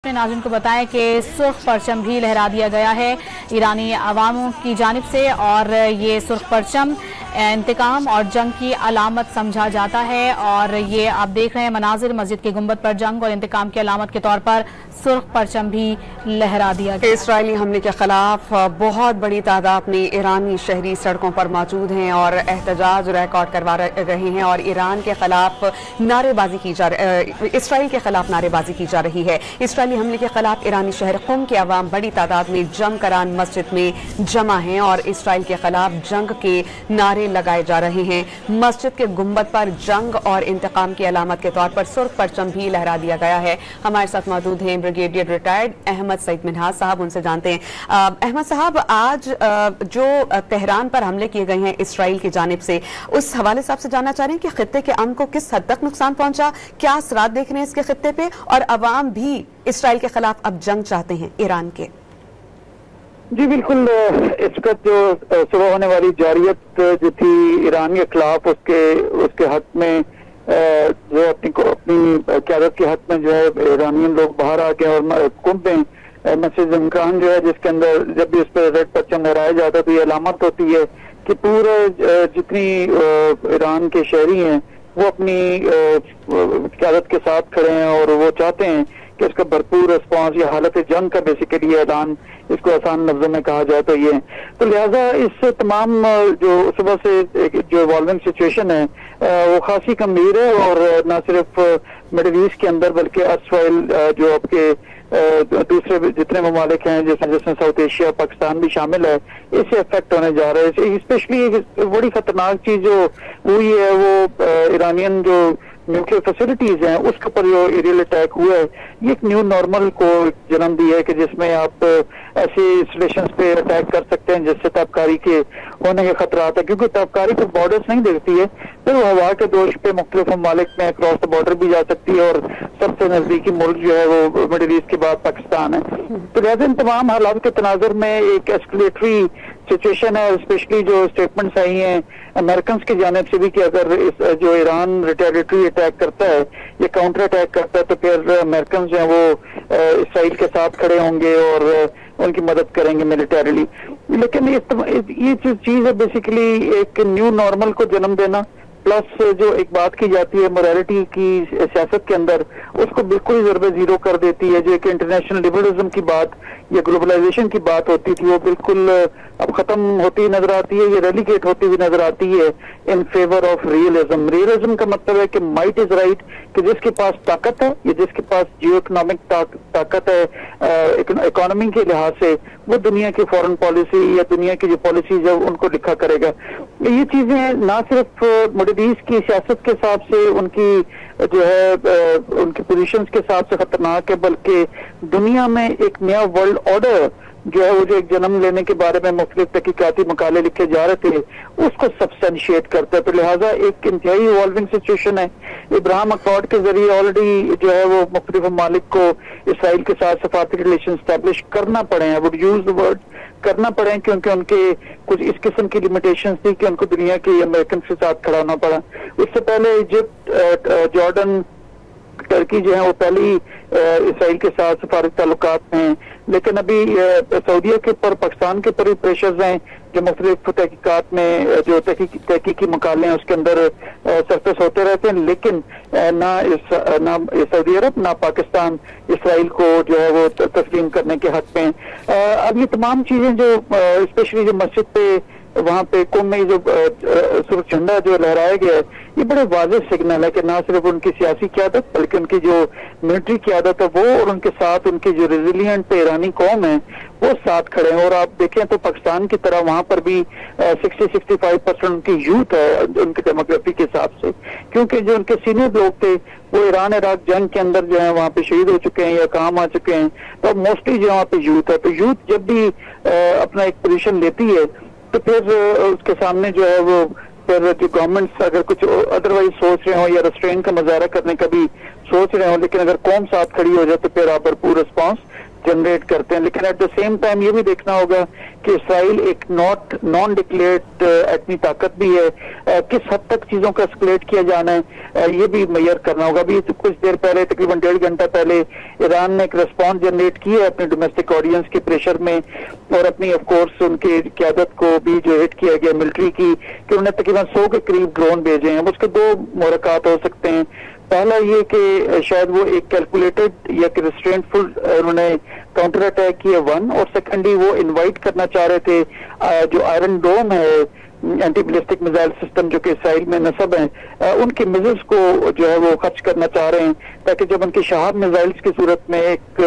अपने नाज़रीन को बताएं कि सुर्ख परचम भी लहरा दिया गया है ईरानी अवामों की जानिब से, और ये सुर्ख परचम इंतकाम और जंग की अलामत समझा जाता है। और ये आप देख रहे हैं मनाजिर, मस्जिद की गुंबद पर जंग और इंतकाम की अलामत के तौर पर सुर्ख परचम भी लहरा दिया गया। इसराइली हमले के खिलाफ बहुत बड़ी तादाद में ईरानी शहरी सड़कों पर मौजूद हैं और एहतजाज रिकॉर्ड करवा रहे हैं और ईरान के खिलाफ नारेबाजी की जा रही, इसराइल के खिलाफ नारेबाजी की जा रही है। इसराइली हमले के खिलाफ ईरानी शहर कुम के अवाम बड़ी तादाद में जम करान मस्जिद में जमा हैं और इसराइल के खिलाफ जंग के नारे लगाए जा रहे हैं। मस्जिद के गुंबद पर जंग और इंतकाम की अलामत के तौर पर सुर्ख परचम भी लहरा दिया गया है। हमारे साथ मौजूद हैं ब्रिगेडियर रिटायर्ड अहमद सईद मिन्हाज साहब, उनसे जानते हैं। अहमद साहब, आज जो तेहरान पर हमले किए गए हैं इसराइल की जानिब से, उस हवाले से आपसे जानना चाह रहे हैं कि खित्ते के अमन को किस हद तक नुकसान पहुंचा, क्या असरात देख रहे हैं इसके खित्ते पे, और अवाम भी इसराइल के खिलाफ अब जंग चाहते हैं ईरान के? जी बिल्कुल, इस वक्त जो सुबह होने वाली जारियत जो थी ईरान के खिलाफ, उसके हक में जो अपनी क़यादत के हक में जो है ईरानियन लोग बाहर आ गए और कुंभ में मस्जिद इमरान जो है, जिसके अंदर जब भी उस पर रेड परचम लहराया जाता है तो ये अलामत होती है कि पूरे जितनी ईरान के शहरी हैं वो अपनी क़यादत के साथ खड़े हैं और वो चाहते हैं कि इसका भरपूर रिस्पॉन्स या हालत जंग का बेसिकली ऐलान, इसको आसान लफ्जों में कहा जाए तो ये, तो लिहाजा इस तमाम जो सुबह से जो इवॉल्विंग सिचुएशन है वो खासी गंभीर है और न सिर्फ मिडिल ईस्ट के अंदर बल्कि अर्सवाइल जो आपके दूसरे जितने ममालिक हैं जिसमें साउथ एशिया, पाकिस्तान भी शामिल है, इससे इफेक्ट होने जा रहे हैं। स्पेशली एक बड़ी खतरनाक चीज जो हुई है वो ईरानियन जो न्यूक्लियर फैसिलिटीज हैं उसके ऊपर जो एरियल अटैक हुआ है, ये एक न्यू नॉर्मल को जन्म दी है कि जिसमें आप ऐसे इंस्टॉलेशन पे अटैक कर सकते हैं जिससे ताबकारी के होने के खतरात है, क्योंकि ताबकारी को बॉर्डर्स नहीं देखती है, फिर वो हवा के दोष पे मुख्तलिफ ममालिक में क्रॉस द बॉर्डर भी जा सकती है और सबसे नजदीकी मुल्क जो है वो मिडिल ईस्ट के बाद पाकिस्तान है। तो लिहाजा इन तमाम हालात के तनाजुर में एक एस्केलेटरी सिचुएशन है, स्पेशली जो स्टेटमेंट्स आई हैं अमेरिकन की जानिब से भी कि अगर जो ईरान रिटेलिएटरी अटैक करता है या काउंटर अटैक करता है तो फिर अमेरिकन जो है वो इसराइल के साथ खड़े होंगे और उनकी मदद करेंगे मिलिटरीली। लेकिन ये जो चीज है बेसिकली एक न्यू नॉर्मल को जन्म देना, प्लस जो एक बात की जाती है मोरालिटी की सियासत के अंदर, उसको बिल्कुल ज़रबे जीरो कर देती है। जो एक इंटरनेशनल लिबरलिज्म की बात या ग्लोबलाइजेशन की बात होती थी वो बिल्कुल अब खत्म होती नजर आती है, ये रेलिगेट होती हुई नजर आती है in favour of realism. Realism का मतलब है कि माइट इज राइट, कि जिसके पास ताकत है या जिसके पास जियो इकोनॉमिक ताकत है इकोनॉमी के लिहाज से, वो दुनिया की फॉरेन पॉलिसी या दुनिया की जो पॉलिसीज है उनको लिखा करेगा। ये चीजें ना सिर्फ मिडिल ईस्ट की सियासत के हिसाब से उनकी जो है उनकी पोजीशंस के हिसाब से खतरनाक है, बल्कि दुनिया में एक नया वर्ल्ड ऑर्डर जो है वो जो एक जन्म लेने के बारे में मुख्तलिफ तहकीकाती मकाले लिखे जा रहे थे उसको सब्सटेंशिएट करता है। तो लिहाजा एक इंतहाई इवॉल्विंग सिचुएशन है। इब्राहिम अकॉर्ड के जरिए ऑलरेडी जो है वो मुख्तलिफ ममालिक को इसराइल के साथ सफारती रिलेशन स्टैब्लिश करना पड़े हैं, वुड यूज द वर्ड करना पड़े, क्योंकि उनके कुछ इस किस्म की लिमिटेशंस थी कि उनको दुनिया के अमेरिकन के साथ खड़ा होना पड़ा। इससे पहले इजिप्ट, जॉर्डन, टर्की जो है वो पहली इसराइल के साथ सफारती ताल्लुकात में हैं, लेकिन अभी सऊदीया के ऊपर, पाकिस्तान के ऊपर भी प्रेशर्स हैं जो मुख्तलिफ तहकीकात में जो तहकीकी मकाले हैं उसके अंदर सरफेस होते रहते हैं, लेकिन ना सऊदी अरब ना पाकिस्तान इसराइल को जो है वो तस्लीम करने के हक में। अब ये तमाम चीजें जो स्पेशली जो मस्जिद पे वहाँ पे कुम में जो सुर्ख झंडा जो लहराया गया है, ये बड़े वाज़ेह सिग्नल है कि ना सिर्फ उनकी सियासी क़यादत बल्कि उनकी जो मिलिट्री क़यादत है वो और उनके साथ उनकी जो रेजिलियंट ईरानी कौम है वो साथ खड़े हैं। और आप देखें तो पाकिस्तान की तरह वहाँ पर भी 60-65% उनकी यूथ है उनके डेमोग्राफी के हिसाब से, क्योंकि जो उनके सीनियर लोग थे वो ईरान इराक जंग के अंदर जो है वहाँ पे शहीद हो चुके हैं या काम आ चुके हैं, तो मोस्टली जो वहाँ पे यूथ है। तो यूथ जब भी अपना एक पोजीशन लेती है तो फिर उसके सामने जो है वो फिर जो गवर्नमेंट्स अगर कुछ अदरवाइज सोच रहे हो या रेस्ट्रेन का मुजाहरा करने का भी सोच रहे हो, लेकिन अगर कौम साथ खड़ी हो जाए तो फिर आप भरपूर रिस्पॉन्स जनरेट करते हैं, लेकिन एट द सेम टाइम ये भी देखना होगा कि इसराइल एक नॉन डिक्लेयर्ड एटमी ताकत भी है। किस हद तक चीजों का एस्केलेट किया जाना है ये भी मेजर करना होगा। अभी कुछ देर पहले, तकरीबन 1.5 घंटा पहले, ईरान ने एक रिस्पॉन्स जनरेट की है अपने डोमेस्टिक ऑडियंस के प्रेशर में, और अपनी ऑफ कोर्स उनकी क्यादत को भी जो हिट किया गया मिलिट्री की, कि उन्होंने तकरीबन 100 के करीब ड्रोन भेजे हैं। उसके दो मुहरकात हो सकते हैं। पहला ये कि शायद वो एक कैलकुलेटेड या रिस्ट्रेंटफुल उन्होंने काउंटर अटैक किया, वन, और सेकेंडली वो इनवाइट करना चाह रहे थे जो आयरन डोम है एंटी बैलिस्टिक मिसाइल सिस्टम जो कि इसराइल में नस्ब है, उनके मिसाइल्स को जो है वो खर्च करना चाह रहे हैं, ताकि जब उनके शहाब मिसाइल्स की सूरत में एक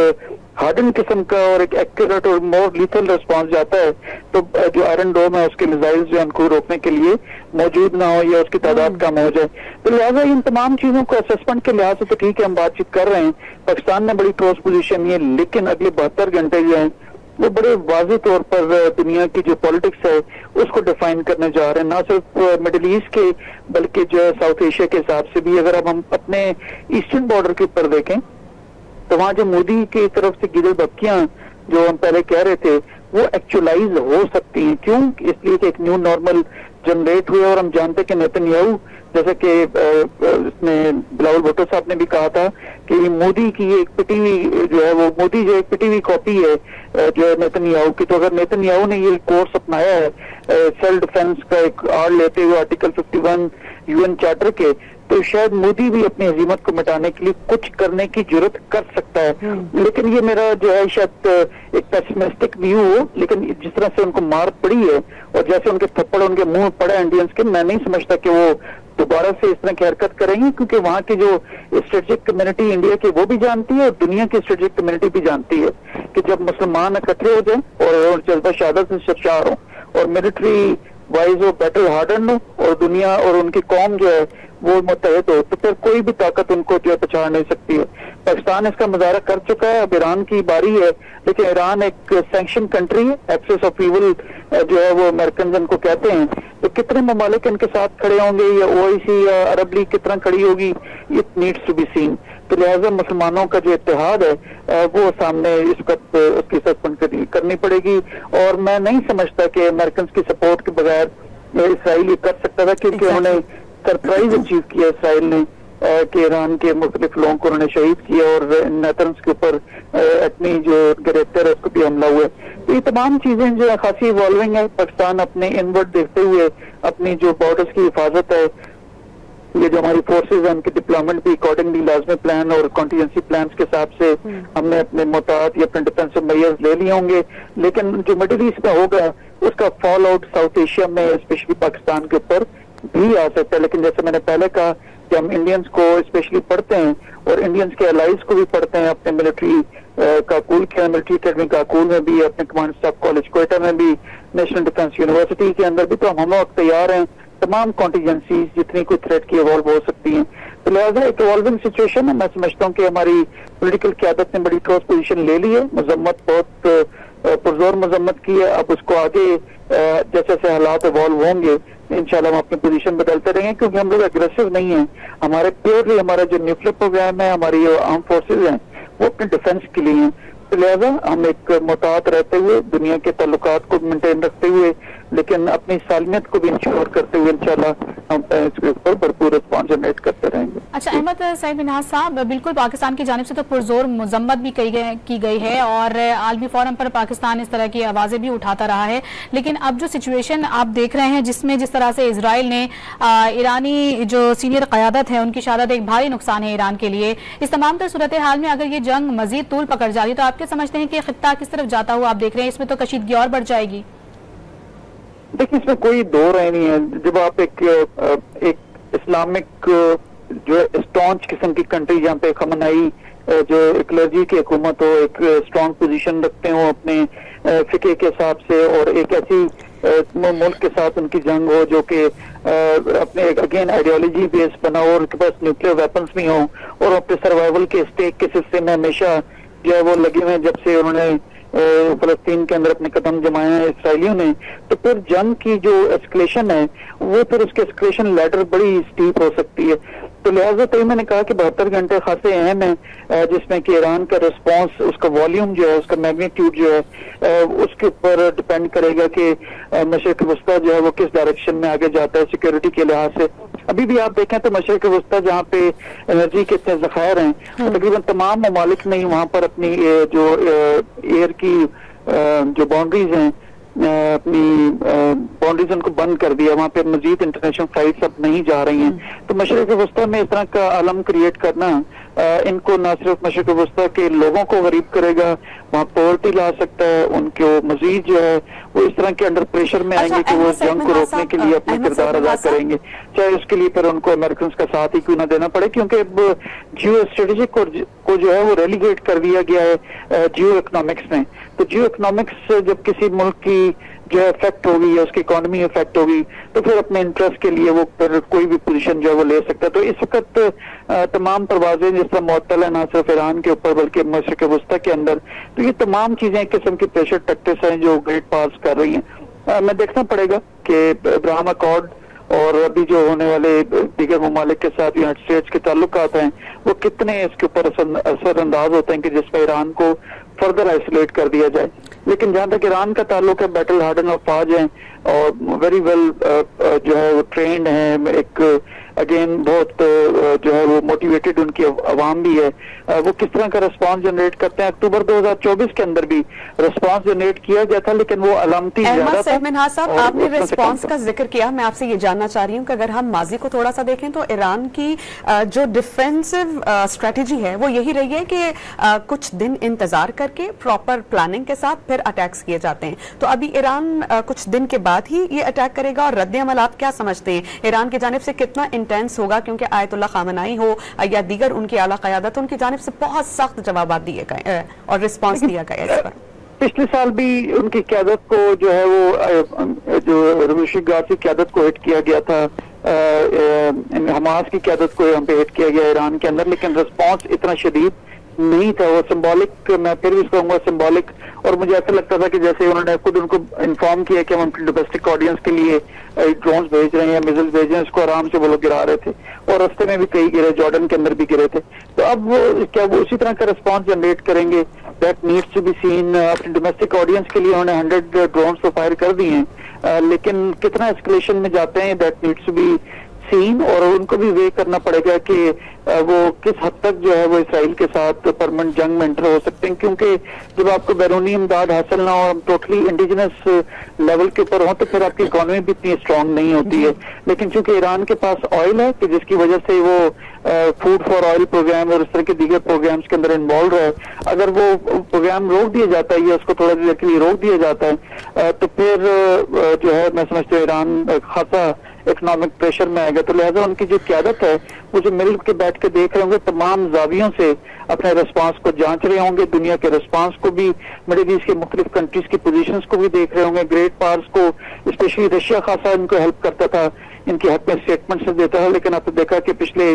हार्डन किस्म का और एक एक्यूरेट और मोर लीथल रिस्पॉन्स जाता है, तो जो आयरन डोम है उसके मिसाइल्स जो उनको रोकने के लिए मौजूद ना हो या उसकी तादाद कम हो जाए। तो लिहाजा इन तमाम चीजों को असेसमेंट के लिहाज से तो ठीक है, हम बातचीत कर रहे हैं, पाकिस्तान ने बड़ी ठोस पोजीशन ली है, लेकिन अगले 72 घंटे जो हैं वो बड़े वाज़ेह तौर पर दुनिया की जो पॉलिटिक्स है उसको डिफाइन करने जा रहे हैं, ना सिर्फ मिडिल ईस्ट के बल्कि जो साउथ एशिया के हिसाब से भी। अगर हम अपने ईस्टर्न बॉर्डर के ऊपर देखें तो वहाँ जो मोदी की तरफ से गिरे बक्कियां जो हम पहले कह रहे थे वो एक्चुअलाइज हो सकती हैं। क्यों? इसलिए कि एक न्यू नॉर्मल जनरेट हुए, और हम जानते हैं कि नेतन्याहू, जैसे कि इसमें बिलावल भुट्टो साहब ने भी कहा था कि मोदी की एक पिटी हुई जो है वो मोदी जो एक पिटी हुई कॉपी है जो है नेतन्याहू की। तो अगर नेतन्याहू ने ये कोर्स अपनाया है सेल्फ डिफेंस का एक आड़ लेते हुए आर्टिकल 51 यूएन चार्टर के, तो शायद मोदी भी अपनी हजीमत को मिटाने के लिए कुछ करने की जरूरत कर सकता है। लेकिन ये मेरा जो है शायद एक पेसिमिस्टिक व्यू हो, लेकिन जिस तरह से उनको मार पड़ी है और जैसे उनके थप्पड़ उनके मुंह पड़े इंडियंस के, मैं नहीं समझता कि वो दोबारा से इस तरह की हरकत करेंगे, क्योंकि वहाँ की जो स्ट्रेटेजिक कम्युनिटी इंडिया की वो भी जानती है और दुनिया की स्ट्रेटेजिक कम्युनिटी भी जानती है कि जब मुसलमान इकट्ठे हो जाए और जज्बा शहादत से सरशार हो और मिलिट्री वाइज वो बैटल हार्डन हो और दुनिया और उनकी कौम जो है वो मुत्तहद हो, तो फिर कोई भी ताकत उनको जो है पछाड़ नहीं सकती है। पाकिस्तान इसका मुजाहरा कर चुका है, अब ईरान की बारी है, लेकिन ईरान एक सैंक्शन कंट्री है, एक्सेस ऑफ ईविल जो है वो अमेरिकन इनको कहते हैं। तो कितने ममालिक इनके साथ खड़े होंगे या ओआईसी या अरब लीग कितना खड़ी होगी, it needs to be seen. तो लिहाजा मुसलमानों का जो इत्तेहाद है वो सामने इस वक्त उसकी सस्पेंड करनी पड़ेगी, और मैं नहीं समझता कि अमेरिकन की सपोर्ट के बगैर इसराइल ये कर सकता था, क्योंकि उन्होंने सरप्राइज अचीव किया इसराइल ने कि ईरान के मुख्तलिफ लोगों को उन्होंने शहीद किया और नेतन्स के ऊपर एटमी जो डायरेक्टर है उसको भी हमला हुआ है। तो ये तमाम चीजें जो है खासी इवॉल्विंग है। पाकिस्तान अपने इनवर्ड देखते हुए अपनी जो बॉर्डर्स की हिफाजत है, ये जो हमारी फोर्सेज हैं उनकी डिप्लॉयमेंट भी अकॉर्डिंगली लाजमी प्लान और कॉन्टीजेंसी प्लान के हिसाब से हमने अपने मोहतात या अपने डिफेंसिव मेजर्स ले लिए होंगे, लेकिन जो मिडिल ईस्ट में होगा उसका फॉल आउट साउथ एशिया में स्पेशली पाकिस्तान के ऊपर भी आ सकता है। लेकिन जैसे मैंने पहले कहा कि हम इंडियंस को स्पेशली पढ़ते हैं और इंडियंस के एलाइज को भी पढ़ते हैं, अपने मिलिट्री काकूल के मिलिट्री अकेडमी काकूल में भी, अपने कमांड स्टाफ कॉलेज कोयटा में भी, नेशनल डिफेंस यूनिवर्सिटी के अंदर भी, तो हम वक्त तैयार हैं तमाम कॉन्टीजेंसीज जितनी कोई थ्रेट की इवॉल्व हो सकती हैं। तो लिहाजा एक इवॉल्विंग सिचुएशन है। मैं समझता हूँ कि हमारी पॉलिटिकल क़यादत ने बड़ी ठोस पोजीशन ले ली है, मजम्मत बहुत पुरजोर मजम्मत की है। अब उसको आगे जैसे जैसे हालात इवॉल्व होंगे इंशाल्लाह हम अपनी पोजीशन बदलते रहेंगे, क्योंकि हम लोग एग्रेसिव नहीं हैं। हमारे प्योरली हमारा जो न्यूक्लियर प्रोग्राम है, हमारी जो आर्म फोर्सेज हैं वो अपने डिफेंस के लिए हैं। तो लिहाजा हम एक मुताहत रहते हुए दुनिया के ताल्लुकात को मेंटेन रखते हुए लेकिन अपनी सालमियत को भी इंश्योर करते हुए इंशाल्लाह हम इसके ऊपर भरपूर रिस्पॉन्स जनरेट करते रहेंगे। अच्छा, अहमद सईद मिन्हाज साहब, बिल्कुल पाकिस्तान की जानिब से तो पुरजोर मजम्मत भी की गई है और आलमी फोरम पर पाकिस्तान इस तरह की आवाज़ें भी उठाता रहा है, लेकिन अब जो सिचुएशन आप देख रहे हैं जिसमें जिस तरह से इजराइल ने ईरानी जो सीनियर क़यादत है उनकी शहादत एक भारी नुकसान है ईरान के लिए, इस तमाम तर सूरत हाल में अगर ये जंग मजीद तूल पकड़ जा रही तो आप क्या समझते हैं कि खित्ता किस तरफ जाता हुआ आप देख रहे हैं? इसमें तो कशीदगी और बढ़ जाएगी। देखिए, इसमें कोई दो राय नहीं है। जब आप एक इस्लामिक जो स्टॉन्च किस्म की कंट्री जहाँ पे खमनाई जो क्लर्जी की हुकूमत हो एक स्ट्रॉन्ग पोजीशन रखते हो अपने फिके के हिसाब से, और एक ऐसी मुल्क के साथ उनकी जंग हो जो कि अपने अगेन आइडियोलॉजी बेस बना हो और उनके पास न्यूक्लियर वेपन्स भी हो और अपने सर्वाइवल के स्टेक के सिलसिले में हमेशा जो है वो लगे हुए जब से उन्होंने फलस्तीन के अंदर अपने कदम जमाए हैं इसराइलियों ने। तो फिर जंग की जो एस्केलेशन है वो फिर उसके एस्केलेशन लैडर बड़ी स्टीप हो सकती है। تو لہٰذا تو मैंने कहा कि 72 घंटे खासे अहम है, जिसमें कि ईरान का रिस्पॉन्स, उसका वॉल्यूम जो है, उसका मैग्नीट्यूड जो है, उसके ऊपर डिपेंड करेगा कि मशरिक वस्ता जो है वो किस डायरेक्शन में आगे जाता है सिक्योरिटी के लिहाज से। अभी भी आप देखें तो मशरिक वस्ता जहाँ पे एनर्जी के इतने ज़खायर हैं, तकरीबन तमाम ममालिक ने वहाँ पर अपनी जो एयर की जो बाउंड्रीज हैं, अपनी बाउंड्रीज उनको बंद कर दिया, वहाँ पे मजीद इंटरनेशनल फ्लाइट्स अब नहीं जा रही हैं। तो मशरिक वस्ता में इस तरह का आलम क्रिएट करना इनको न सिर्फ मशरिक वस्ता के लोगों को गरीब करेगा, वहाँ पॉवर्टी ला सकता है, उनको मजीद जो है वो इस तरह के अंडर प्रेशर में आएंगे कि वो जंग को रोकने के लिए अपना किरदार अदा करेंगे, चाहे उसके लिए फिर उनको अमेरिकन का साथ ही क्यों ना देना पड़े, क्योंकि अब जियो स्ट्रेटेजिक को जो है वो रेलीगेट कर दिया गया है जियो इकोनॉमिक्स में। तो जियो इकोनॉमिक्स जब किसी मुल्क की जो है इफेक्ट होगी या उसकी इकोनॉमी इफेक्ट होगी तो फिर अपने इंटरेस्ट के लिए वो फिर कोई भी पोजीशन जो है वो ले सकता है। तो इस वक्त तमाम परवाजें जिस तरह मुअत्तल है ना सिर्फ ईरान के ऊपर बल्कि मशरिक वस्ता के अंदर, तो ये तमाम चीजें एक किस्म की प्रेशर टैक्टिक्स हैं जो ग्रेट पावर्स कर रही हैं। मैं देखना पड़ेगा कि अब्राहम अकॉर्ड और अभी जो होने वाले दीगर ममालिक के साथ यूनाइटेड स्टेट्स के ताल्लुकात हैं वो कितने इसके ऊपर असरअंदाज होते हैं कि जिसमें ईरान को फर्दर आइसोलेट कर दिया जाए। लेकिन जहां तक ईरान का ताल्लुक है, बैटल हार्डन अफवाज हैं और वेरी वेल जो है वो ट्रेंड हैं, एक अगेन बहुत जो है वो मोटिवेटेड उनकी अवाम भी है, वो किस तरह का रिस्पांस जनरेट करते हैं। अक्टूबर 2024 के अंदर भी रिस्पांस जनरेट किया गया था, लेकिन वो अलामती ज्यादा था। मिनहाज साहब, आपने रिस्पांस का जिक्र किया, मैं आपसे ये जानना चाह रही हूँ कि अगर हम माजी को थोड़ा सा देखें तो ईरान की जो डिफेंसिव स्ट्रेटेजी है वो यही रही है कि कुछ दिन इंतजार करके प्रॉपर प्लानिंग के साथ फिर अटैक्स किए जाते हैं। तो अभी ईरान कुछ दिन के बाद ही ये अटैक करेगा और रद्द अमल आप क्या समझते हैं ईरान की जानिब से कितना इंटेंस होगा, क्योंकि आयतुल्लाह खामनाई हो या दीगर उनकी आला क़यादत, उनकी जानिब से बहुत सख्त जवाब दिए गए और रिस्पांस दिया गया इस पर। पिछले साल भी उनकी क़यादत को जो है वो जो रिवॉल्यूशनरी गार्ड की क़यादत को हिट किया गया था, हमास की क़यादत को यहाँ पे हिट किया गया ईरान के अंदर, लेकिन रिस्पांस इतना शदीद नहीं था। वो सिंबॉलिक, मैं फिर भी कहूंगा सिंबॉलिक, और मुझे ऐसा लगता था कि जैसे उन्होंने खुद उनको इन्फॉर्म किया कि हम उनकी डोमेस्टिक ऑडियंस के लिए ड्रोन्स भेज रहे हैं या मिसाइल्स भेज रहे हैं, इसको आराम से वो लोग गिरा रहे थे और रास्ते में भी कई गिरे, जॉर्डन के अंदर भी गिरे थे। तो अब वो क्या वो उसी तरह का रिस्पॉन्स जनरेट करेंगे? That needs to be seen. अपनी डोमेस्टिक ऑडियंस के लिए उन्होंने 100 ड्रोन्स तो फायर कर दिए हैं, लेकिन कितना एस्केलेशन में जाते हैं that needs to be seen, और उनको भी वे करना पड़ेगा कि वो किस हद तक जो है वो इसराइल के साथ परमानेंट जंग में एंटर हो सकते हैं, क्योंकि जब आपको बैरूनी इमदाद हासिल ना हो, टोटली इंडिजिनस लेवल के ऊपर हो, तो फिर आपकी इकोनॉमी भी इतनी स्ट्रांग नहीं होती है। लेकिन चूंकि ईरान के पास ऑयल है कि जिसकी वजह से वो फूड फॉर ऑयल प्रोग्राम और इस तरह के दीगर प्रोग्राम्स के अंदर इन्वॉल्व है, अगर वो प्रोग्राम रोक दिया जाता है या उसको थोड़ा देर के लिए रोक दिया जाता है तो फिर जो है मैं समझता हूँ ईरान खासा इकोनॉमिक प्रेशर में आएगा। तो लिहाजा उनकी जो क़यादत है वो जो मिल के बैठ के देख रहे होंगे, तमाम जावियों से अपने रिस्पांस को जांच रहे होंगे, दुनिया के रिस्पांस को भी, मिडिल ईस्ट के मुख्तलिफ कंट्रीज की पोजीशंस को भी देख रहे होंगे, ग्रेट पावर्स को, स्पेशली रशिया खासा इनको हेल्प करता था, इनकी हक में स्टेटमेंट से देता है। लेकिन आपने देखा कि पिछले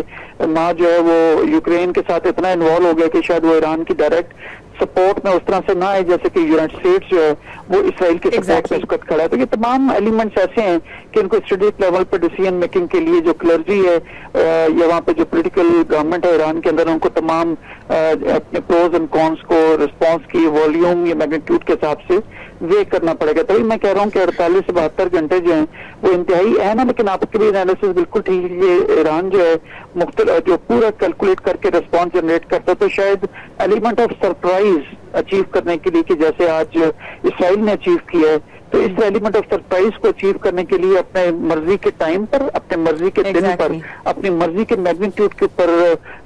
माह जो है वो यूक्रेन के साथ इतना इन्वॉल्व हो गया कि शायद वो ईरान की डायरेक्ट सपोर्ट में उस तरह से ना है जैसे कि यूनाइटेड स्टेट्स जो है वो इसराइल के सपोर्ट में इस वक्त खड़ा है। तो ये तमाम एलिमेंट्स ऐसे हैं कि इनको स्ट्रेटेजिक लेवल पर डिसीजन मेकिंग के लिए जो क्लर्जी है या वहाँ पे जो पॉलिटिकल गवर्नमेंट है ईरान के अंदर, उनको तमाम अपने प्रोज एंड कॉन्स को रिस्पांस की वॉल्यूम या मैग्नीट्यूड के हिसाब से वे करना पड़ेगा। तभी मैं कह रहा हूँ कि 48 से 72 घंटे जो हैं वो इंतहाई अहम है। लेकिन आपके भी एनालिसिस बिल्कुल ठीक है कि ईरान जो है जो पूरा कैलकुलेट करके रिस्पॉन्स जनरेट करता है, तो शायद एलिमेंट ऑफ सरप्राइज अचीव करने के लिए कि जैसे आज इसराइल ने अचीव किया है, तो इस एलिमेंट ऑफ सरप्राइज को अचीव करने के लिए अपने मर्जी के टाइम पर, अपने मर्जी के दिन पर, अपनी मर्जी के मैग्नीट्यूड के ऊपर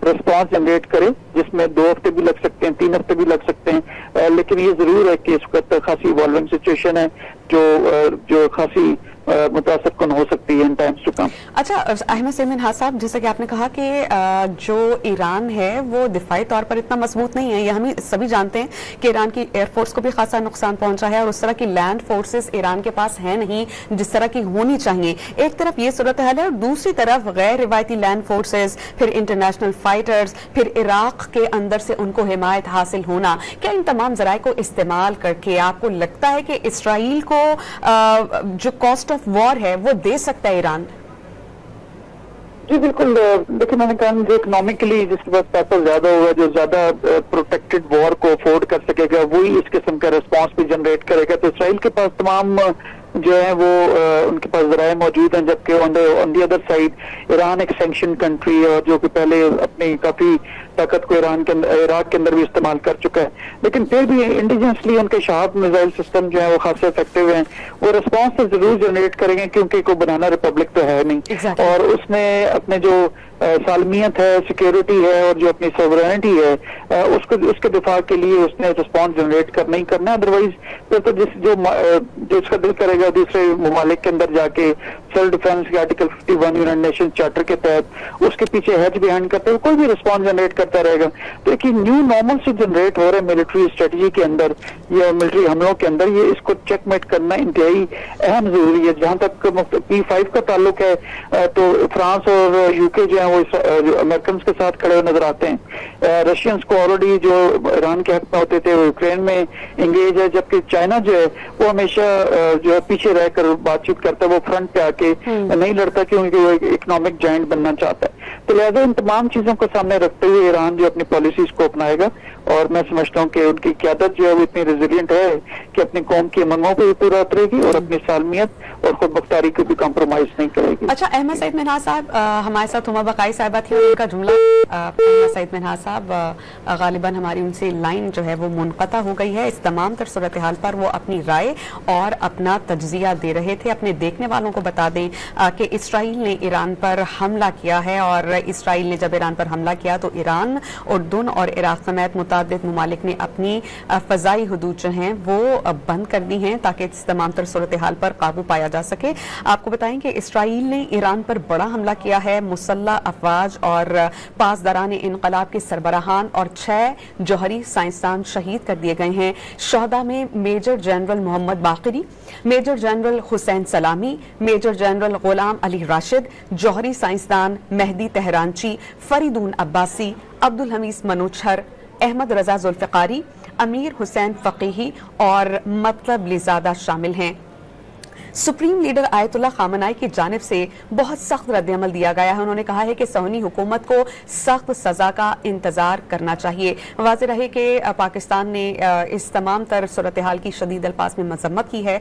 रिस्पांस जनरेट करे, जिसमें 2 हफ्ते भी लग सकते हैं, 3 हफ्ते भी लग सकते हैं। लेकिन ये जरूर है कि इस वक्त खासी इवॉल्विंग सिचुएशन है जो खासी मुतासर हो सकती है इन टाइम्स टू कम। अच्छा अहमद सैयद मिनहाज साहब, जैसा कि आपने कहा कि जो ईरान है वो दिफाई तौर पर इतना मजबूत नहीं है, ये हम सभी जानते हैं कि ईरान की एयरफोर्स को भी खासा नुकसान पहुंचा है और उस तरह की लैंड फोर्सेस ईरान के पास है नहीं जिस तरह की होनी चाहिए। एक तरफ ये सूरत हाल है और दूसरी तरफ गैर रिवायती लैंड फोर्सेस, फिर इंटरनेशनल फाइटर्स, फिर इराक के अंदर से उनको हिमायत हासिल होना। क्या इन तमाम जराए को इस्तेमाल करके आपको लगता है कि इसराइल को जो कॉस्ट ऑफ वॉर है वो दे सकता है ईरान? जी बिल्कुल, देखिए मैंने कहा जो इकोनॉमिकली जिसके पास पैसा ज्यादा होगा, जो ज्यादा प्रोटेक्टेड वॉर को अफोर्ड कर सकेगा, वही इस किस्म का रिस्पॉन्स भी जनरेट करेगा। तो इसराइल के पास तमाम जो है वो उनके पास ज़राए मौजूद हैं, जबकि on the other side Iran एक सैंक्शन कंट्री है जो कि पहले अपनी काफी ताकत को इराक के अंदर भी इस्तेमाल कर चुका है, लेकिन फिर भी इंडिजिनसली उनके शहाब मिसाइल सिस्टम जो है वो खासे इफेक्टिव हैं। वो रिस्पॉन्स तो जरूर जनरेट करेंगे क्योंकि कोई बनाना रिपब्लिक तो है नहीं, और उसमें अपने जो सालमियत है, सिक्योरिटी है और जो अपनी सोवरेनिटी है उसके दिफा के लिए उसने रिस्पॉन्स जनरेट करना ही करना है। अदरवाइज फिर तो जो इसका दिल करेगा दूसरे ममालिक के अंदर जाके सेल्फ डिफेंस के आर्टिकल 51 यूनाइटेड नेशन चार्टर के तहत उसके पीछे हेज बिहाइंड करते हुए कोई भी रिस्पॉन्स जनरेट करता रहेगा। तो एक न्यू नॉर्मल से जनरेट हो रहे मिलिट्री स्ट्रेटजी के अंदर या मिलिट्री हमलों के अंदर, ये इसको चेकमेट करना इंतहाई अहम जरूरी है। जहां तक P5 का ताल्लुक है तो फ्रांस और यूके जो है वो अमेरिकन के साथ खड़े हुए नजर आते हैं। रशियंस को ऑलरेडी जो ईरान के हक में होते थे वो यूक्रेन में इंगेज है, जबकि चाइना जो है वो हमेशा जो है पीछे रहकर बातचीत करता है, वो फ्रंट पे आके नहीं लड़ता क्योंकि वो एक इकोनॉमिक जाइंट बनना चाहता है। तो लिहाजा इन तमाम चीजों को सामने रखते हुए ईरान जो अपनी पॉलिसीज को अपनाएगा, और मैं समझता हूँ कि उनकी क़यादत जो है वो इतनी रेजिलियंट है कि अपनी कौम की मंगों पर भी पूरा उतरेगी और अपनी सालमियत और खुद बख्तारी को भी कॉम्प्रोमाइज नहीं करेगी। अच्छा, अहमद सईद मिन्हाज साहब हमारे साथ, हुमा बकाई साहिबा थी, उनका जुमला अहमद सईद मिन्हाज साहब गालिबन हमारी उनसे लाइन जो है वो मुनक़ता हो गई है। इस तमाम तर सूरत हाल पर वो अपनी राय और अपना तज्जिया दे रहे थे। अपने देखने वालों को बता दें कि इसराइल ने ईरान पर हमला किया है, और इसराइल ने जब ईरान पर हमला किया तो ईरान, उर्दून और इराक समेत मुतादिद ममालिक ने अपनी फ़ज़ाई हुदूद जो हैं वो बंद कर दी हैं ताकि इस तमाम तर सूरत हाल पर काबू पाया जा सके। आपको बताएं कि इसराइल ने ईरान पर बड़ा हमला किया है। मुसल्लह अफवाज और पासदारान इनकलाब के सरबराहान और 6 जौहरी साइंसदान शहीद कर दिए गए हैं। शोहदा में मेजर जनरल मोहम्मद बाकरी, मेजर जनरल हुसैन सलामी, मेजर जनरल गुलाम अली राशिद, जौहरी साइंसदान मेहदी तेहरानची, फरीदून अब्बासी, अब्दुल हमीद मनोचहर, अहमद रजा जुल्फ़िकारी, अमीर हुसैन फ़क़ीही और मतलब लिज़ादा शामिल हैं। सुप्रीम लीडर आयतुल्लाह खामनाई की जानिब से बहुत सख्त रद्दअमल दिया गया है। उन्होंने कहा है कि सऊदी हुकूमत को सख्त सज़ा का इंतज़ार करना चाहिए। वाज़ेह रहे कि पाकिस्तान ने इस तमाम तर सूरत हाल की शदीद अल्फाज में मज़म्मत की है।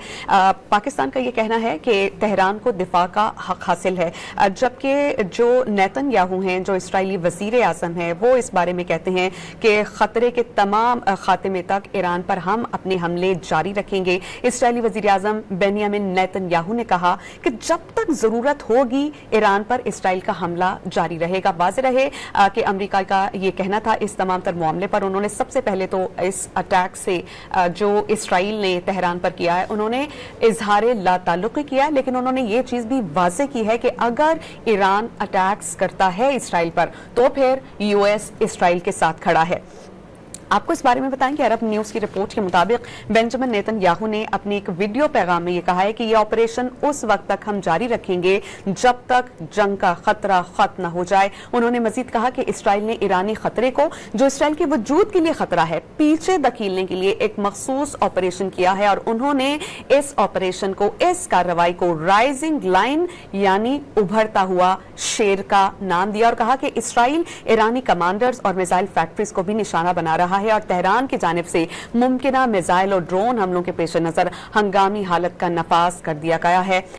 पाकिस्तान का ये कहना है कि तेहरान को दिफा का हक हासिल है, जबकि जो नेतन्याहू हैं, जो इसराइली वज़ीर आज़म हैं, वो इस बारे में कहते हैं कि ख़तरे के तमाम खात्मे तक ईरान पर हम अपने हमले जारी रखेंगे। इसराइली वज़ीर आज़म बेनियामिन नेतन्याहू ने कहा कि जब तक जरूरत होगी ईरान पर इसराइल का हमला जारी रहेगा। वाज़ेह रहे कि अमेरिका का ये कहना था इस तमाम तर मामले पर। उन्होंने सबसे पहले तो इस अटैक से जो इसराइल ने तेहरान पर किया है, उन्होंने इजहार ला ताल्लुक़ किया है, लेकिन उन्होंने ये चीज़ भी वाज़ेह की है कि अगर ईरान अटैक्स करता है इसराइल पर तो फिर यूएस इसराइल के साथ खड़ा है। आपको इस बारे में बताएं कि अरब न्यूज़ की रिपोर्ट के मुताबिक बेंजामिन नेतन्याहू ने अपने एक वीडियो पैगाम में ये कहा है कि ये ऑपरेशन उस वक्त तक हम जारी रखेंगे जब तक जंग का खतरा खत्म न हो जाए। उन्होंने मजीद कहा कि इसराइल ने ईरानी खतरे को, जो इसराइल के वजूद के लिए खतरा है, पीछे धकेलने के लिए एक मखसूस ऑपरेशन किया है, और उन्होंने इस ऑपरेशन को, इस कार्रवाई को राइजिंग लाइन यानी उभरता हुआ शेर का नाम दिया, और कहा कि इसराइल ईरानी कमांडर्स और मिसाइल फैक्ट्रीज को भी निशाना बना रहा है, और तेहरान की जानिब से मुमकिना मिसाइल और ड्रोन हमलों के पेश नजर हंगामी हालत का नफाज कर दिया गया है।